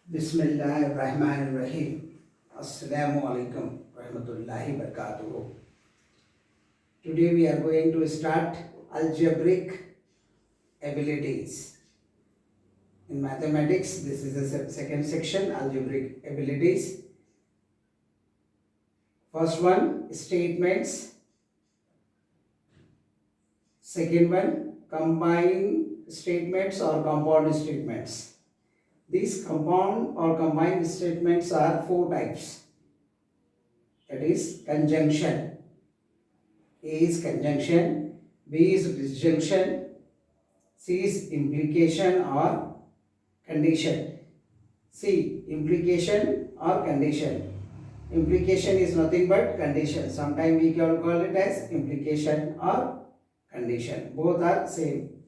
Bismillahirrahmanirrahim. Assalamu alaikum rahmatullahi barakatuh. Today we are going to start algebraic abilities. In mathematics, this is the second section, algebraic abilities. First one, statements. Second one, combined statements or compound statements. These compound or combined statements are four types. That is conjunction. A is conjunction, B is disjunction, C is implication or condition. C, implication or condition. Implication is nothing but condition. Sometimes we can call it as implication or condition. Both are same.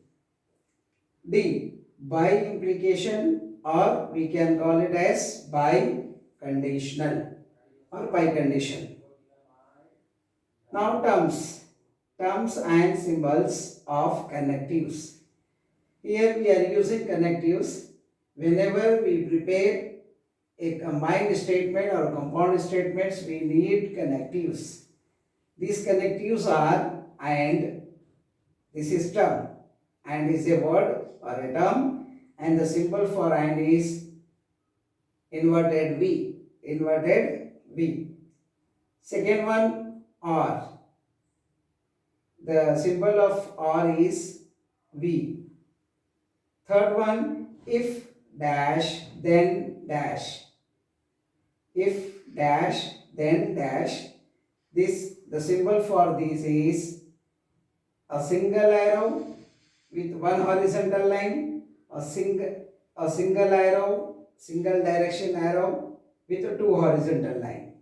D, by implication, or we can call it as by conditional or by condition. Now terms and symbols of connectives. Here we are using connectives whenever we prepare a combined statement or compound statements. We need connectives. These connectives are and. This is term. And is a word or a term, and the symbol for and is inverted V. Second one, or. The symbol of or is V. Third one, if dash then dash. If dash then dash. The symbol for this is a single arrow with one horizontal line, a single arrow, single direction arrow with two horizontal line.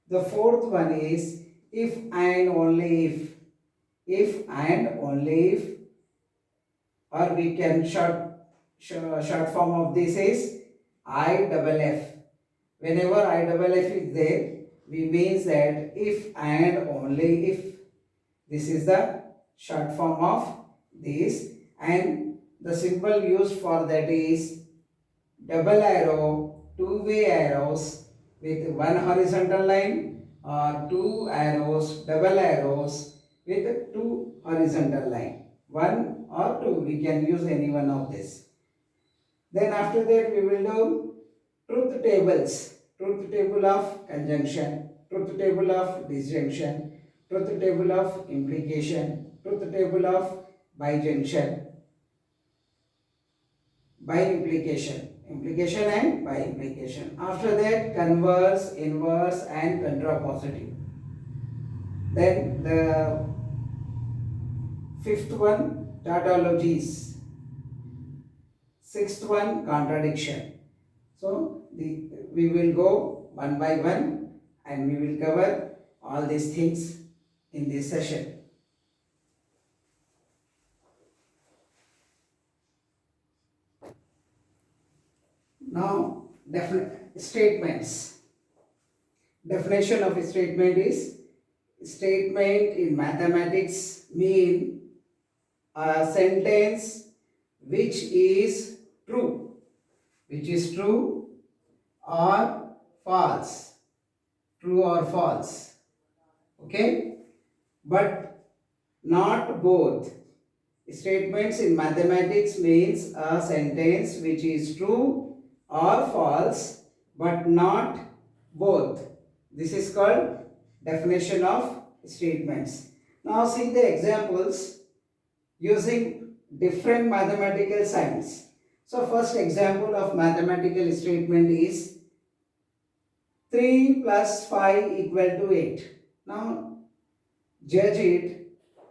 The fourth one is if and only if. If and only if, or we can short form of this is IFF. Whenever IFF is there, we means that if and only if. This is the short form of this, and the symbol used for that is double arrow, two-way arrows with one horizontal line, or two arrows, double arrows with two horizontal line. One or two, we can use any one of this. Then after that we will do truth tables. Truth table of conjunction, truth table of disjunction, truth table of implication, truth table of bijunction, by implication and by implication. After that, converse, inverse and contrapositive. Then the fifth one, tautologies. Sixth one, contradiction. So we will go one by one and we will cover all these things in this session. Now, statements. Definition of a statement is, statement in mathematics mean a sentence which is true or false, okay, but not both. Statements in mathematics means a sentence which is true or false but not both. This is called definition of statements. Now see the examples using different mathematical signs. So first example of mathematical statement is 3 plus 5 equal to 8. Now judge it,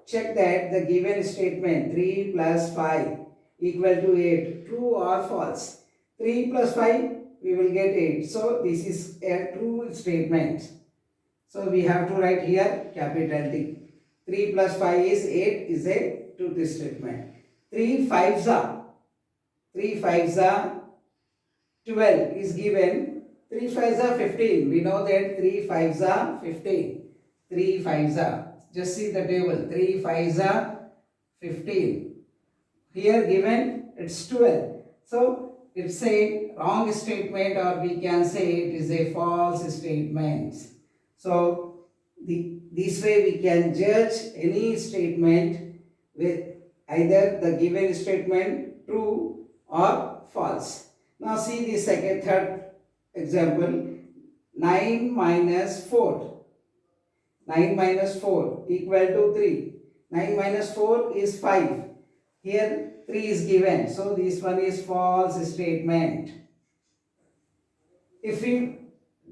check that the given statement 3 plus 5 equal to 8 true or false. 3 plus 5 we will get 8. So this is a true statement. So we have to write here capital T. 3 plus 5 is 8 is a true statement. 3 5s are 12 is given. 3 5s are 15. We know that 3 5s are 15. 3 5s are. Just see the table. 3 5s are 15. Here given it's 12. So it's a wrong statement, or we can say it is a false statement. So this way we can judge any statement with either the given statement true or false. Now see the third example. 9 minus 4. 9 minus 4 equal to 3. 9 minus 4 is 5. Here 3 is given. So this one is false statement. If we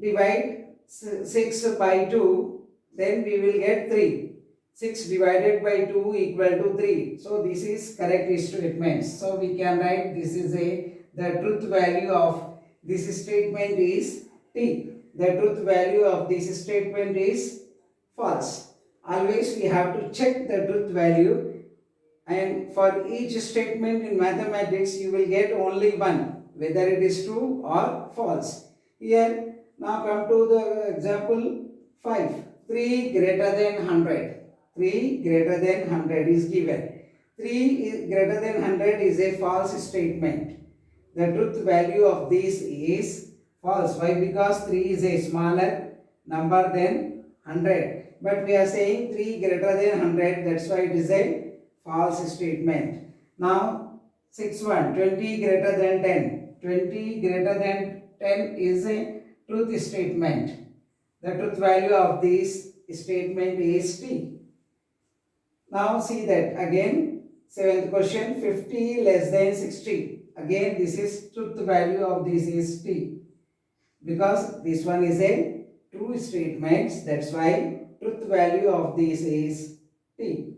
divide 6 by 2, then we will get 3. 6 divided by 2 equal to 3. So this is correct statement. So we can write this is the truth value of this statement is T. The truth value of this statement is false. Always we have to check the truth value, and for each statement in mathematics you will get only one, whether it is true or false. Here now come to the example 5. 3 greater than 100. 3 greater than 100 is given. 3 greater than 100 is a false statement. The truth value of this is false. Why? Because 3 is a smaller number than 100. But we are saying 3 greater than 100. That's why it is a false statement. Now 6 20 greater than 10. 20 greater than 10 is a truth statement. The truth value of this statement is T. Now see that again, 7th question, 50 less than 60. Again this is truth value of this is T. Because this one is a true statement, that's why truth value of this is T.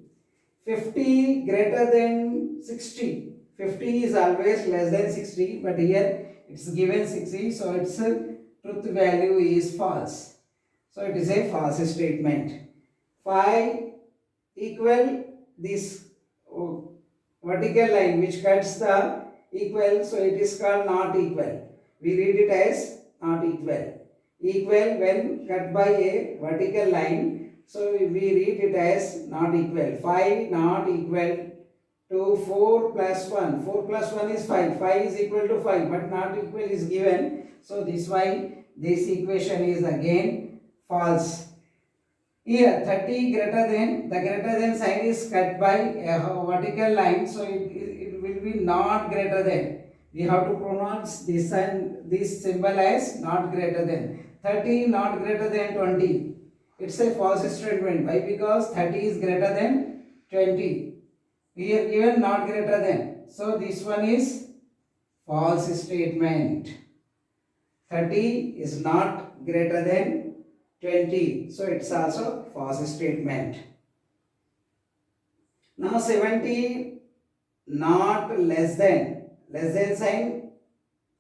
50 greater than 60. 50 is always less than 60, but here it's given 60, so its truth value is false. So it is a false statement. 5 equal this vertical line which cuts the equal, so it is called not equal. We read it as not equal. Equal when cut by a vertical line, so we read it as not equal. 5 not equal to 4 plus 1. 4 plus 1 is 5. 5 is equal to 5, but not equal is given. So this why this equation is again false. Here 30 greater than, the greater than sign is cut by a vertical line, so it will be not greater than. We have to pronounce this sign, this symbol as not greater than. 30 not greater than 20. It's a false statement. Why? Because 30 is greater than 20. Here given not greater than. So this one is false statement. 30 is not greater than 20. So it's also false statement. Now 70 not less than. Less than sign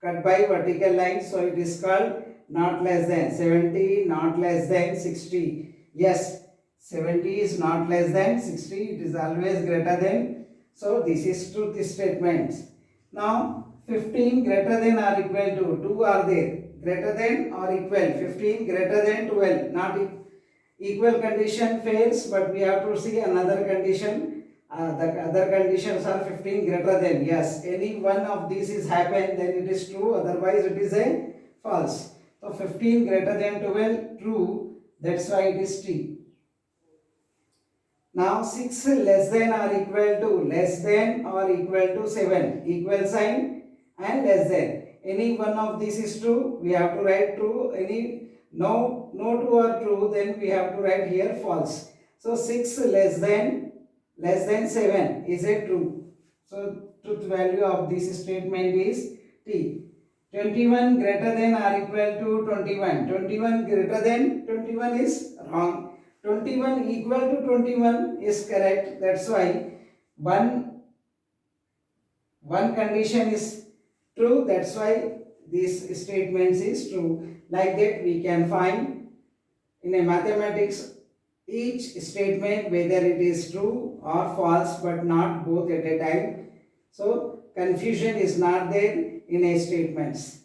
cut by vertical line. So it is called not less than. 70 not less than 60. Yes, 70 is not less than 60. It is always greater than. So this is truth statements. Now 15 greater than or equal to. Two are there. Greater than or equal. 15 greater than 12. Not equal condition fails, but we have to see another condition. The other conditions are 15 greater than. Yes, any one of these is happened, then it is true. Otherwise it is a false. So 15 greater than 12 true. That's why it is T. Now 6 less than or equal to. Less than or equal to 7. Equal sign and less than. Any one of these is true. We have to write true. Any no two are true, then we have to write here false. So 6 less than 7 is a true. So truth value of this statement is T. 21 greater than or equal to 21. 21 greater than 21 is wrong. 21 equal to 21 is correct. That's why one condition is true. That's why this statement is true. Like that we can find in a mathematics each statement whether it is true or false, but not both at a time. So confusion is not there in a statements.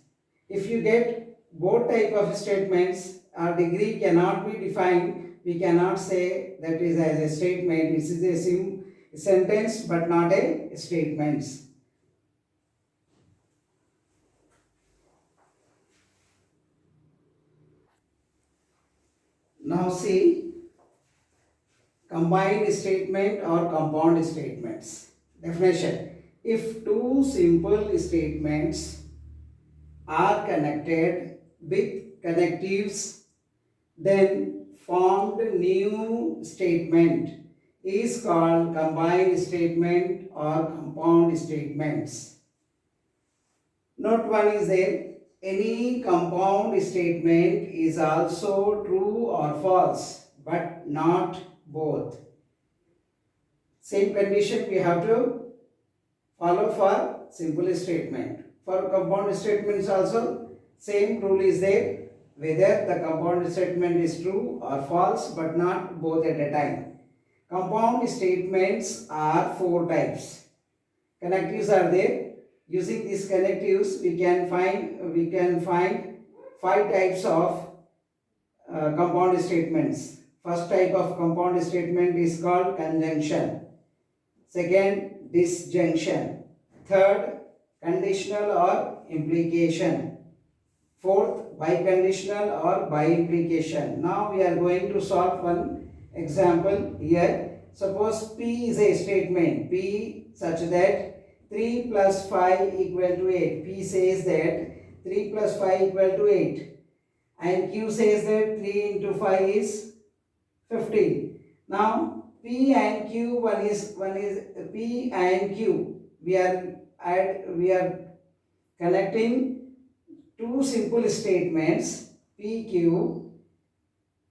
If you get both type of statements, our degree cannot be defined. We cannot say that is as a statement. This is a sentence but not a statements. Now see combined statement or compound statements. Definition. If two simple statements are connected with connectives, then formed new statement is called combined statement or compound statements. Note one is there. Any compound statement is also true or false, but not both. Same condition we have to follow for simple statement. For compound statements also same rule is there, whether the compound statement is true or false but not both at a time. Compound statements are four types. Connectives are there. Using these connectives we can find five types of compound statements. First type of compound statement is called conjunction. Second, disjunction. Third, conditional or implication. Fourth, biconditional or by implication. Now we are going to solve one example here. Suppose P is a statement. P such that 3 plus 5 equal to 8. P says that 3 plus 5 equal to 8. And Q says that 3 into 5 is 15. Now P and Q, one is P and Q. We are connecting two simple statements PQ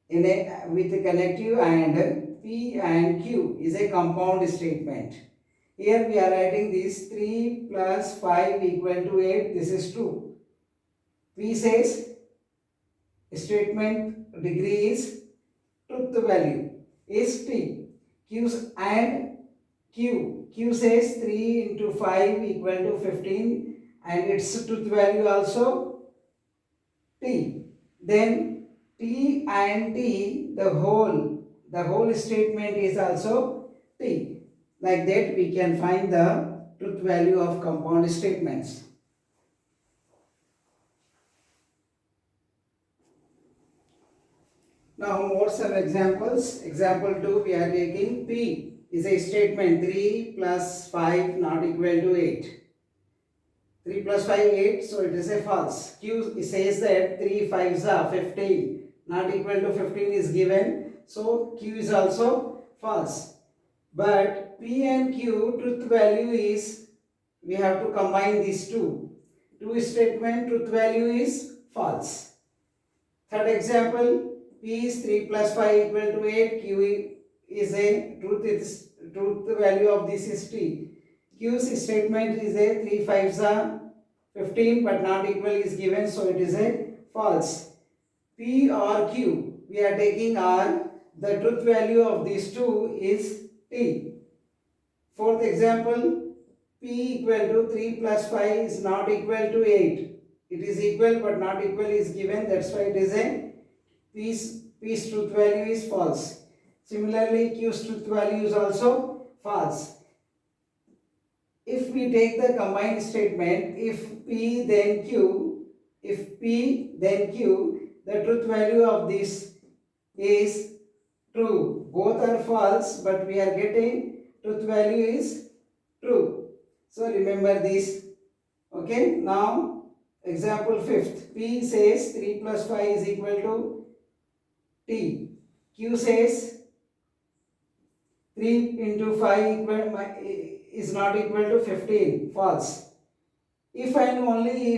in a with a connective, and P and Q is a compound statement. Here we are writing this 3 plus 5 equal to 8. This is true. P says statement degree is truth value is T. Q says 3 into 5 equal to 15 and its truth value also T. Then T and T, the whole statement is also T. Like that we can find the truth value of compound statements. Now more some examples. Example 2 we are taking P is a statement 3 plus 5 not equal to 8. 3 plus 5 8, so it is a false. Q says that 3 5s are 15 not equal to 15 is given, so Q is also false. But P and Q truth value is, we have to combine these two. Two statement truth value is false. Third example, P is 3 plus 5 equal to 8. Q is a truth value of this is T. Q's statement is a 3 5s are 15 but not equal is given, so it is a false. P or Q we are taking are, the truth value of these two is T. Fourth example, P equal to 3 plus 5 is not equal to 8. It is equal but not equal is given, that's why it is a P's truth value is false. Similarly, Q's truth value is also false. If we take the combined statement, if P then Q, the truth value of this is true. Both are false, but we are getting truth value is true. So remember this. Okay, now example 5th. P says 3 plus 5 is equal to T. Q says 3 into 5 is not equal to 15. False. If and only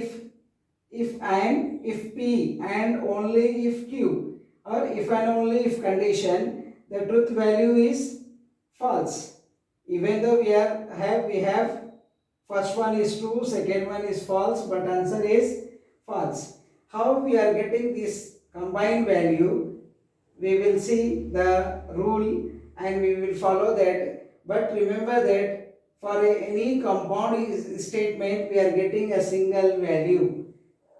if P and only if Q, or if and only if condition, the truth value is false. Even though we have first one is true, second one is false, but answer is false. How we are getting this combined value? We will see the rule and we will follow that. But remember that for any compound statement we are getting a single value.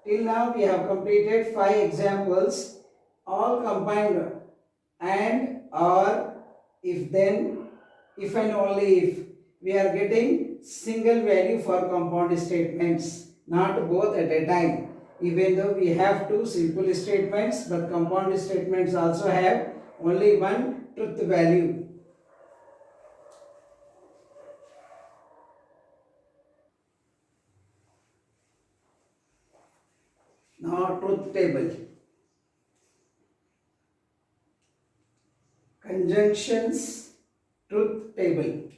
Till now we have completed 5 examples, all combined and, or, if then, if and only if. We are getting single value for compound statements, not both at a time. even though we have two simple statements, but compound statements also have only one truth value. Now truth table. Conjunctions truth table.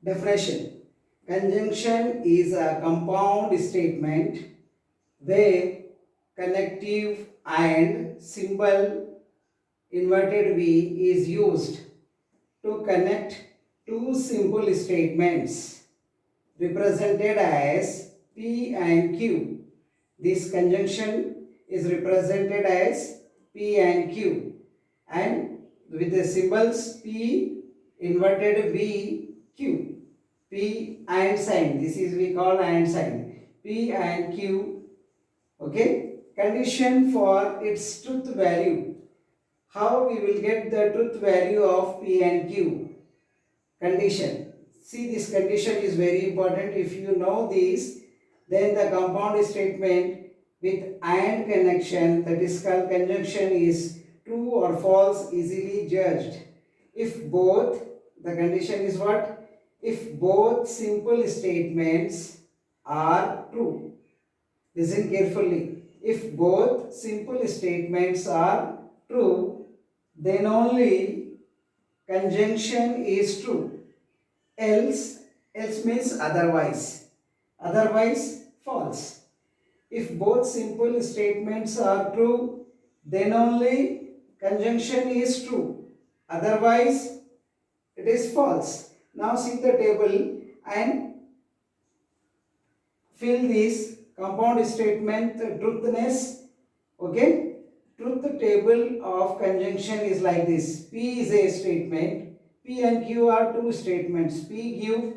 Definition. Conjunction is a compound statement where connective and symbol inverted V is used to connect two simple statements represented as P and Q. This conjunction is represented as P and Q, and with the symbols P inverted V Q. P and sign. This is we call and sign. P and Q. Okay. Condition for its truth value. How we will get the truth value of P and Q? Condition. See, this condition is very important. If you know this, then the compound statement with and connection, that is called conjunction, is true or false, easily judged. If both, the condition is what? If both simple statements are true. Listen carefully. If both simple statements are true, then only conjunction is true. Else means otherwise. Otherwise, false. If both simple statements are true, then only conjunction is true. Otherwise, it is false. Now see the table and fill this compound statement truthness. Okay. Truth table of conjunction is like this. P is a statement. P and Q are two statements. P give,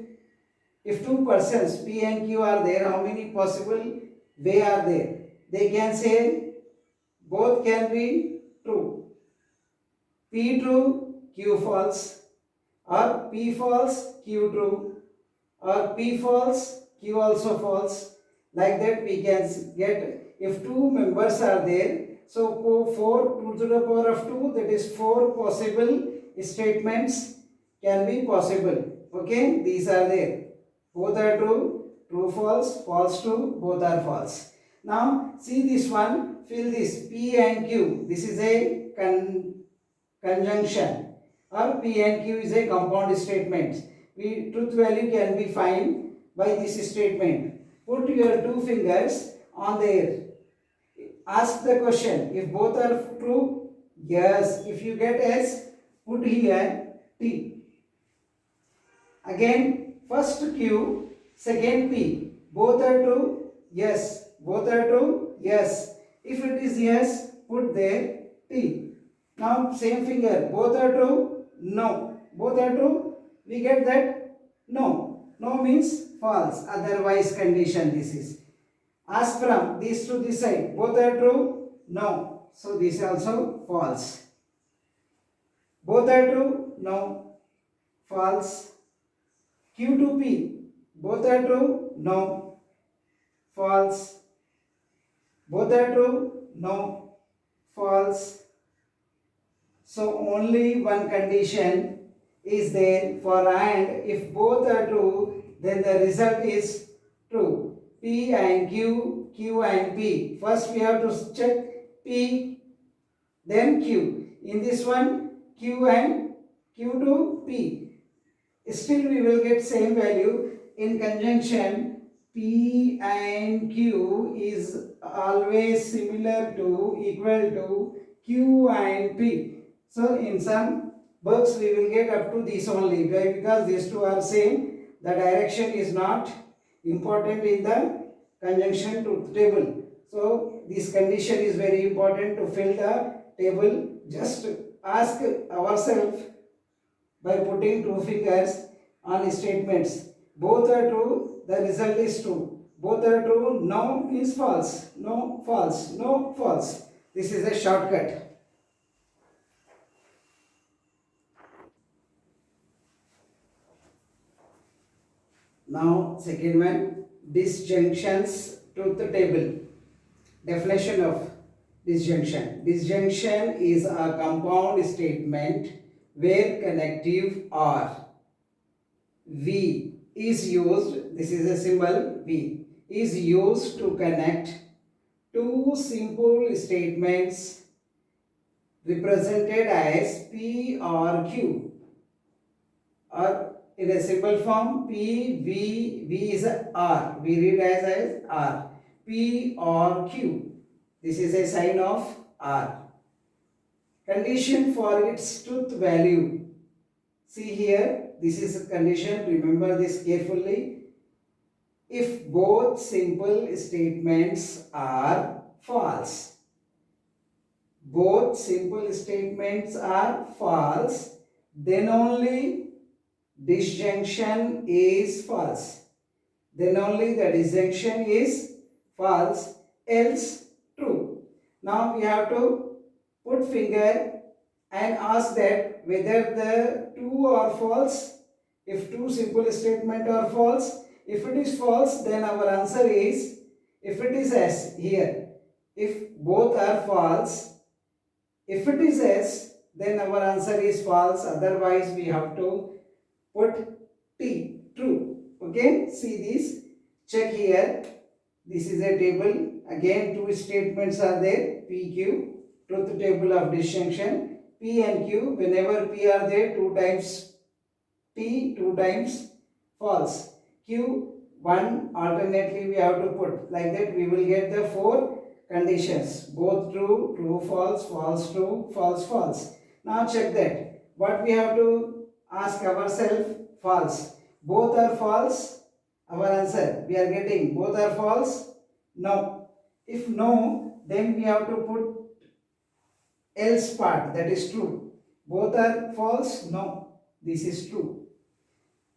if two persons P and Q are there, how many possible way are there? They can say both can be true. P true, Q false, or P false, Q true, or P false, Q also false. Like that we can get, if two members are there, so 4 to the power of 2, that is 4 possible statements can be possible. Okay, these are there. Both are true, true false, false true, both are false. Now see this one, fill this P and Q. This is a conjunction, or P and Q is a compound statement. Truth value can be found by this statement. Put your two fingers on there. Ask the question. If both are true, yes. If you get S, put here T. Again, first Q, second P. Both are true, yes. Both are true, yes. If it is yes, put there T. Now same finger. Both are true, no. Both are true, we get that no. No means false. Otherwise condition this is. Ask from this to this side. Both are true? No. So this also false. Both are true? No. False. Q to P. Both are true? No. False. Both are true? No. False. So only one condition is there for and. If both are true, then the result is true. P and Q, Q and P. First we have to check P, then Q. In this one, Q and Q to P. Still we will get same value. In conjunction, P and Q is always similar to, equal to Q and P. So in some books we will get up to this only. Why? Because these two are same. The direction is not important in the conjunction truth table. So this condition is very important to fill the table. Just ask ourselves by putting two fingers on statements. Both are true, the result is true. Both are true, no is false. No, false. No, false. This is a shortcut. Now second one, disjunctions truth table. Definition of disjunction. Disjunction is a compound statement where connective or V is used. This is a symbol V is used to connect two simple statements represented as P or Q, or in a simple form P, V is a R. We read as R. P or Q. This is a sign of R. Condition for its truth value. See here, this is a condition. Remember this carefully. If both simple statements are false. Both simple statements are false, then only disjunction is false. Then only the disjunction is false, else true. Now we have to put finger and ask that whether the two are false. If two simple statements are false, if it is false, then our answer is, if it is as here, if both are false, if it is S, then our answer is false. Otherwise, we have to put T, true. Okay, see this. Check here. This is a table. Again, two statements are there. P, Q, truth table of disjunction. P and Q, whenever P are there, 2 times T, 2 times false. Q, 1 alternately we have to put. Like that, we will get the 4 conditions, both true, true, false, false, true, false, false. Now check that. What we have to ask ourselves, false. Both are false. Our answer, we are getting both are false. No. If no, then we have to put else part, that is true. Both are false. No. This is true.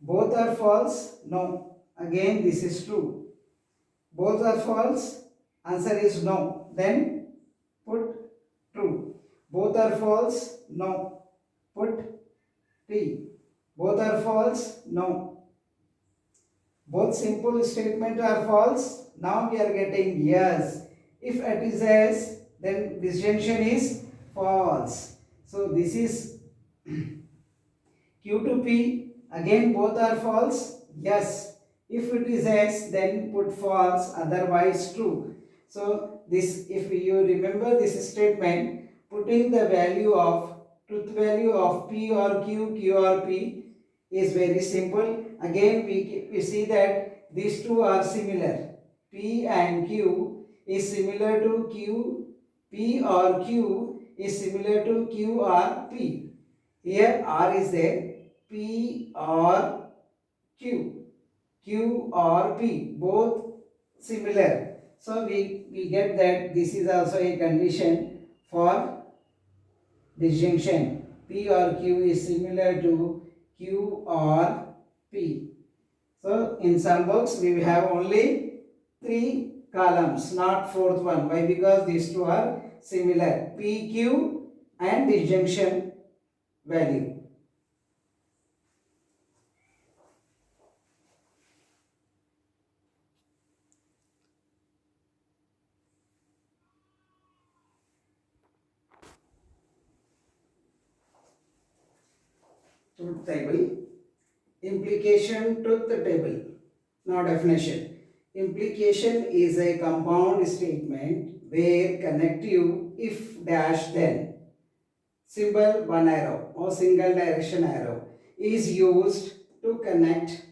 Both are false. No. Again, this is true. Both are false. Answer is no. Then put true. Both are false. No. Put T. Both are false. No. Both simple statements are false. Now we are getting yes. If it is yes, then disjunction is false. So this is Q to P. Again both are false. Yes. If it is yes, then put false. Otherwise true. So this, if you remember this statement, putting the value of truth value of P or Q, Q or P is very simple. Again we see that these two are similar. P and Q is similar to Q. P or Q is similar to Q or P. Here R is there. P or Q. Q or P. Both similar. So we get that this is also a condition for disjunction. P or Q is similar to Q or P. So in some books we have only 3 columns, not 4th one. Why? Because these two are similar. P, Q and disjunction value. Truth table. Implication truth table. Now definition. Implication is a compound statement where connective if dash then symbol one arrow or single direction arrow is used to connect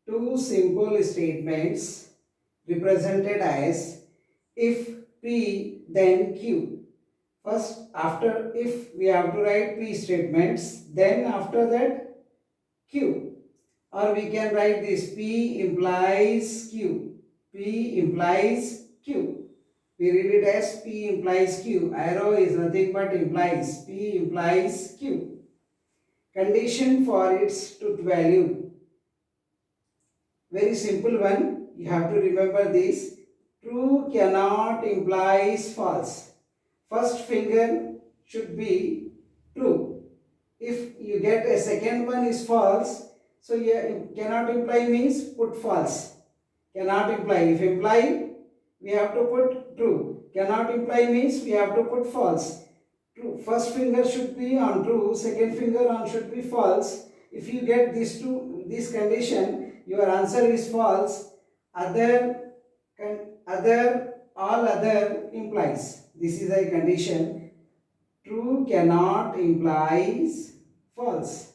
two simple statements represented as if P then Q. First, after if we have to write P statements, then after that Q. Or we can write this P implies Q. P implies Q. We read it as P implies Q. Arrow is nothing but implies. P implies Q. Condition for its truth value. Very simple one. You have to remember this. True cannot implies false. First finger should be true. If you get a second one is false, so cannot imply means put false. Cannot imply. If imply, we have to put true. Cannot imply means we have to put false. True. First finger should be on true, second finger on should be false. If you get this condition, your answer is false. All other implies. This is a condition. True cannot implies false.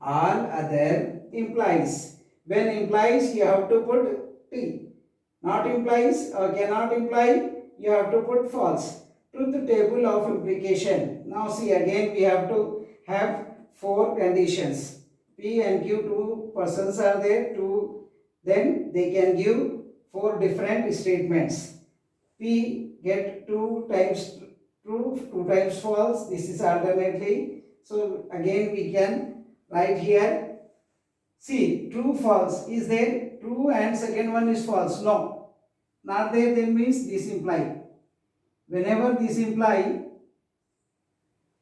All other implies. When implies, you have to put T. Not implies or cannot imply, you have to put false. Truth table of implication. Now see, again we have to have 4 conditions. P and Q, 2 persons are there, then they can give 4 different statements. P get 2 times true, 2 times false. This is alternately. So again we can write here. See, true, false is there. True and second one is false. No, not there, then means this imply. Whenever this imply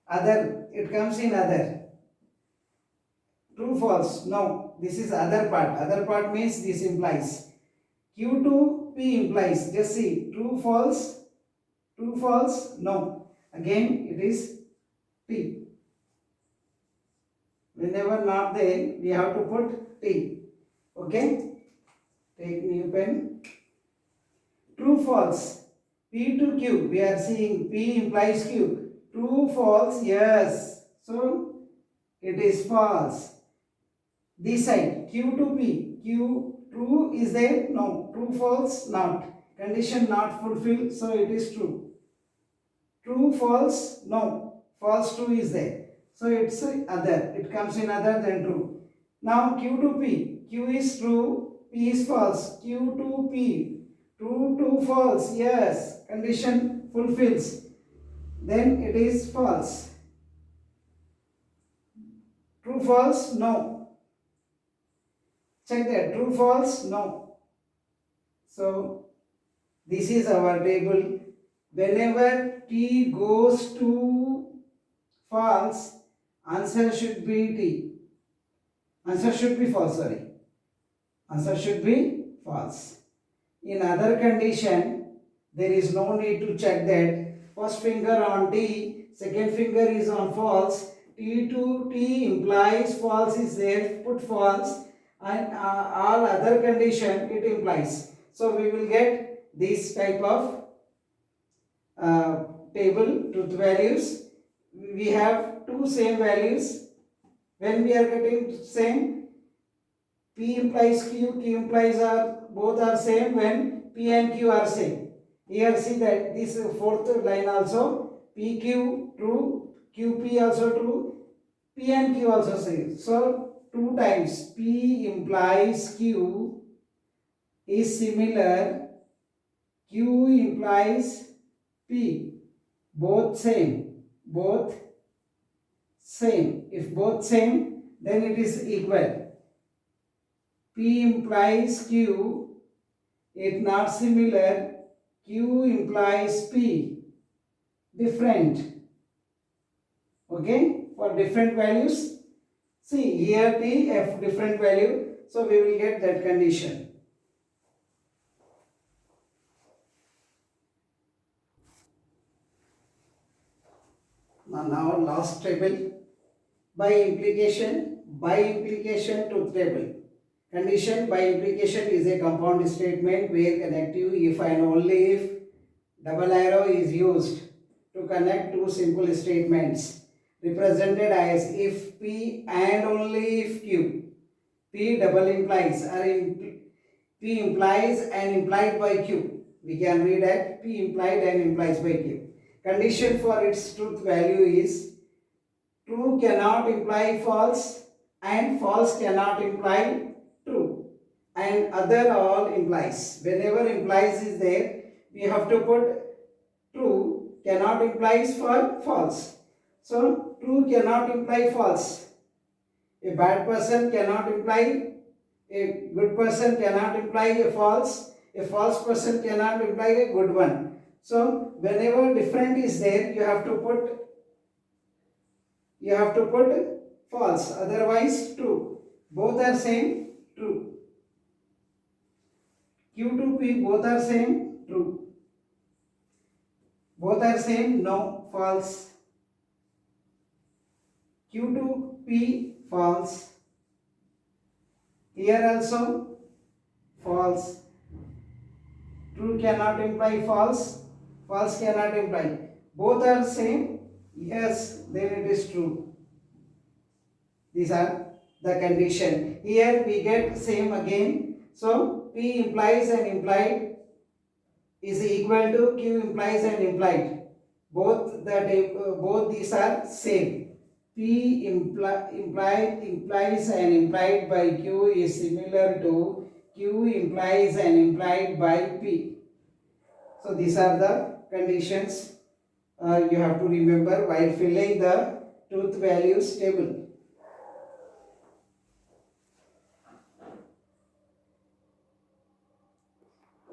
other, it comes in other. True, false. No, this is other part. Other part means this implies. Q to P implies. Just see, true, false. True, false. No. Again, it is P. Whenever not there, we have to put T. Okay? Take new pen. True, false. P to Q. We are seeing P implies Q. True, false. Yes. So, it is false. This side, Q to P. Q, true is there? No. True, false? Not. Condition not fulfilled. So, it is true. True, false? No. False, true is there. So, it's other. It comes in other than true. Now, Q to P. Q is true. P is false. Q to P. True to false. Yes. Condition fulfills. Then it is false. True, false? No. Check that. True, false? No. So, this is our table. Whenever T goes to false, answer should be T. Answer should be false, sorry. Answer should be false. In other condition, there is no need to check that. First finger on T, second finger is on false. T to T implies false is there, put false, and all other condition it implies. So we will get this type of table, truth values. We have 2 same values. When we are getting same, P implies Q, Q implies R, both are same when P and Q are same. Here see that this 4th line also, PQ true, QP also true, P and Q also same. So 2 times P implies Q is similar, Q implies P, both same, both same. If both same, then it is equal. P implies Q, it not similar, Q implies P, different. Okay, for different values. See here T, F different value, so we will get that condition. Now last table, by implication truth table. Condition by implication is a compound statement where connective if and only if double arrow is used to connect 2 simple statements represented as if P and only if Q. P double implies or P implies and implied by Q. We can read that P implied and implies by Q. Condition for its truth value is true cannot imply false and false cannot imply true, and other all implies. Whenever implies is there, we have to put true cannot implies for false. So true cannot imply false. A bad person cannot imply a good person, cannot imply a false person cannot imply a good one. So whenever different is there, you have to put false, otherwise true. Both are same, true. Q to P both are same, true. Both are same? No, false. Q to P, false. Here also false. True cannot imply false. False cannot imply. Both are same? Yes, then it is true. These are the condition. Here we get same again. So P implies and implied is equal to Q implies and implied. Both these are same. P implies and implied by Q is similar to Q implies and implied by P. So these are the conditions you have to remember while filling the truth values table.